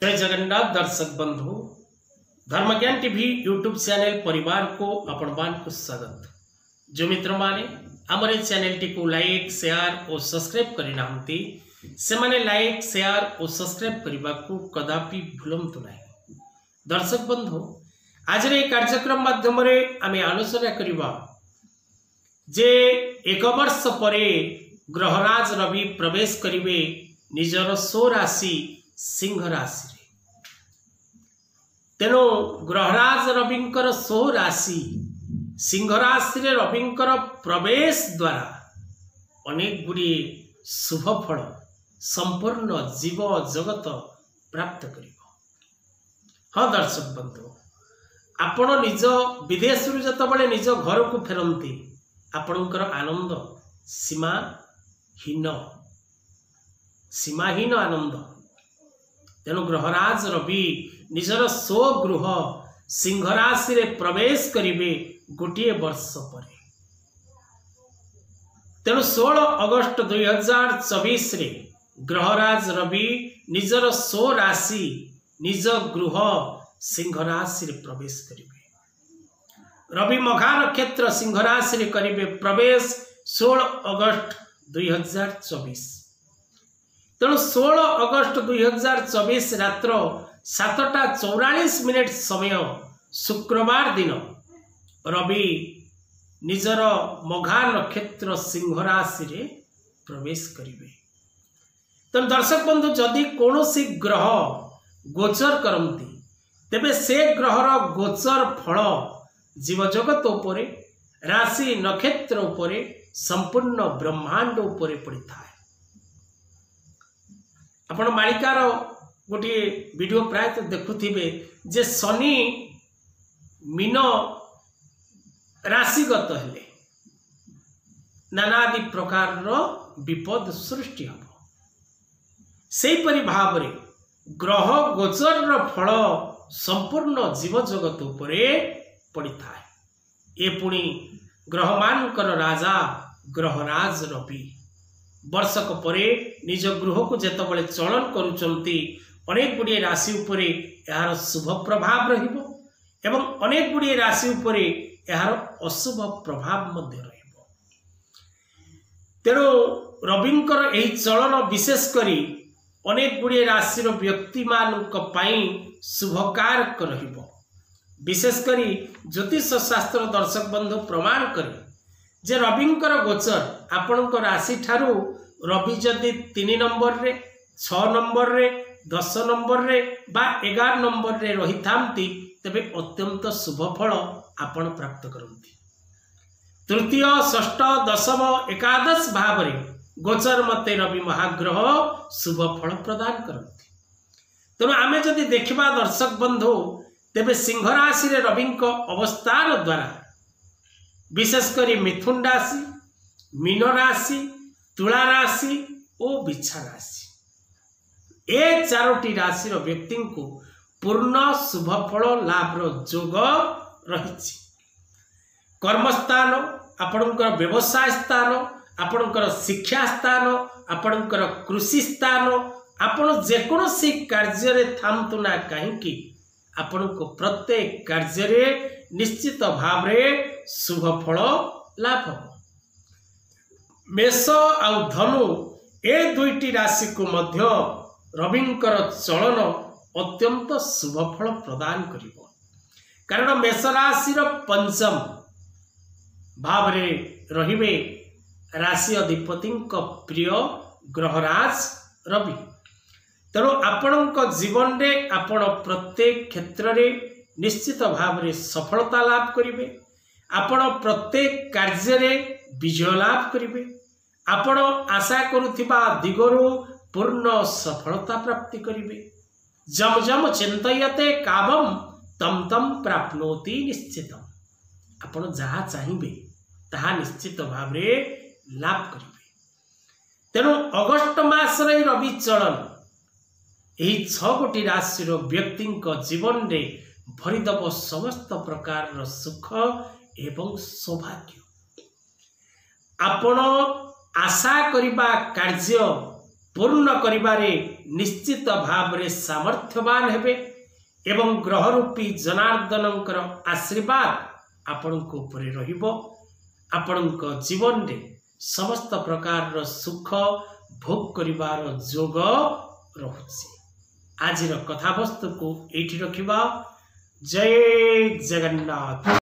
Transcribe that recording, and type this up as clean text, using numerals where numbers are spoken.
जय जगन्नाथ दर्शक बंधु धर्मज्ञान टीवी यूट्यूब चैनल परिवार को आपण मान को स्वागत। जो मित्र माने आमर चैनल टी को लाइक शेयर और सब्सक्राइब करना से माने लाइक शेयर और सब्सक्राइब करने को कदापि भूलंतु नहीं। दर्शक बंधु आज कार्यक्रम माध्यम आम आलोचना करवा जे एक वर्ष पर ग्रहराज रवि प्रवेश करिवे निजर स्व राशि सिंह राशि। तेणु ग्रहराज रविंकर स्व राशि सिंह राशि रविंकर प्रवेश द्वारा अनेक गुड़ी शुभ फल संपूर्ण जीव जगत प्राप्त कर। हाँ दर्शक बंधु आपण निज विदेश जतबले निज घर को फेरती आपणकर आनंद सीमाहीन आनंद। तेणु ग्रहराज रवि निजर स्वगृह सिंह राशि रे प्रवेश करिवे गोटे वर्ष पर। तेणु 16 अगस्त 2024 रे ग्रहराज रवि निजर स्व राशि निज गृह सिंह राशि रे प्रवेश करिवे। रवि मघा नक्षत्र सिंह राशि रे करिवे प्रवेश 16 अगस्त 2024। तेणु 16 अगस्त 2024 रात्र 7:44 समय शुक्रवार दिन रवि निजर मघा नक्षत्र सिंह राशि रे प्रवेश करिवे। तेणु दर्शक बंधु जदि कौनसी ग्रह गोचर करती तेबे से ग्रहर गोचर फल जीवजगत उपरे राशि नक्षत्र उपरे संपूर्ण ब्रह्मांड उपरे पड़ता है। आपण मालिकार गोटे वीडियो प्राय तो देखुथिबे जे शनि मीन राशिगत हेले नानादि प्रकार विपद सृष्टि हम से परि भाव रे ग्रह गोचर फल संपूर्ण जीव जगत उपरे पड़ता है। ये पुणी ग्रहमानकर राजा ग्रहराज रवि वर्षक परे निज गृह को जेतबले चलन करुचंती अनेक गुड़िए राशि उपरे यार शुभ प्रभाव रहिबो एवं अनेक गुड़िए राशि उपरे यार अशुभ प्रभाव मध्य रहिबो। तेणु रविंकर एही चलन विशेष करी अनेक गुड़िए राशि व्यक्ति मानक पई शुभकारक रहिबो। विशेष करी ज्योतिष शास्त्र दर्शक बंधु प्रमाण करे जे रविंकर गोचर आपणक राशि ठारू रवि जदि 3 नंबर रे 6 नंबर रे 10 नंबर रे बा 11 नंबर रे रही थांती तेबे अत्यंत शुभ फल आपण प्राप्त करती। तृतीय षष्ठ दशम एकादश भाव रे गोचर मते रवि महाग्रह शुभ फल प्रदान करती। तेणु आमे जदि देखिबा दर्शक बंधु तेबे सिंह राशि रे रविंक अवस्थान द्वारा विशेष करी मिथुन राशि मीन राशि तुला राशि और बिच्छा राशि ए चारोटी राशि व्यक्ति को पूर्ण शुभ फल लाभ जोग रही। कर्मस्थान आपणकर व्यवसाय स्थान आपणकर शिक्षा स्थान आपणकर कृषि स्थान आपण जेकोसी कार्य थांतु ना कहीं आपण को प्रत्येक कार्य निश्चित भाव रे शुभ फल लाभ हो। मेष आउ धनु ए दुईटी राशि को मध्य रविंकर चलन अत्यंत शुभ फल प्रदान करिवो। कारण मेष राशि पंचम भाव रे रहिबे राशि अधिपति प्रिय ग्रहराज रवि। तेणु आपणक जीवन रे आपण प्रत्येक क्षेत्र रे निश्चित भाव रे सफलता लाभ करिवे। आपण प्रत्येक कार्य रे विजय लाभ करिवे। आपण आशा करुथिबा दिगरु पूर्ण सफलता प्राप्ति करिवे। जम जम चिंतयते कावम तम तम प्राप्नोति निश्चितम। आपण जहा चाहिबे ताहा निश्चित भाव रे लाभ करिवे। तेणु अगस्त मास रे रवि चलन एही 6 गोटी राशि व्यक्ति जीवन रे भरिदब समस्त प्रकार सुख एवं सौभाग्य। आपण आशा करिबा कार्य पूर्ण करिबारे निश्चित भावरे सामर्थ्यवान हेबे एवं ग्रह रूपी जनार्दनंकर आशीर्वाद आपणक उपरे रहिबो। आपणक जीवन रे समस्त प्रकार सुख भोग करिबार जोग रहुछि। आजिर कथावस्तु को एठी रखिबा। जय जगन्नाथ।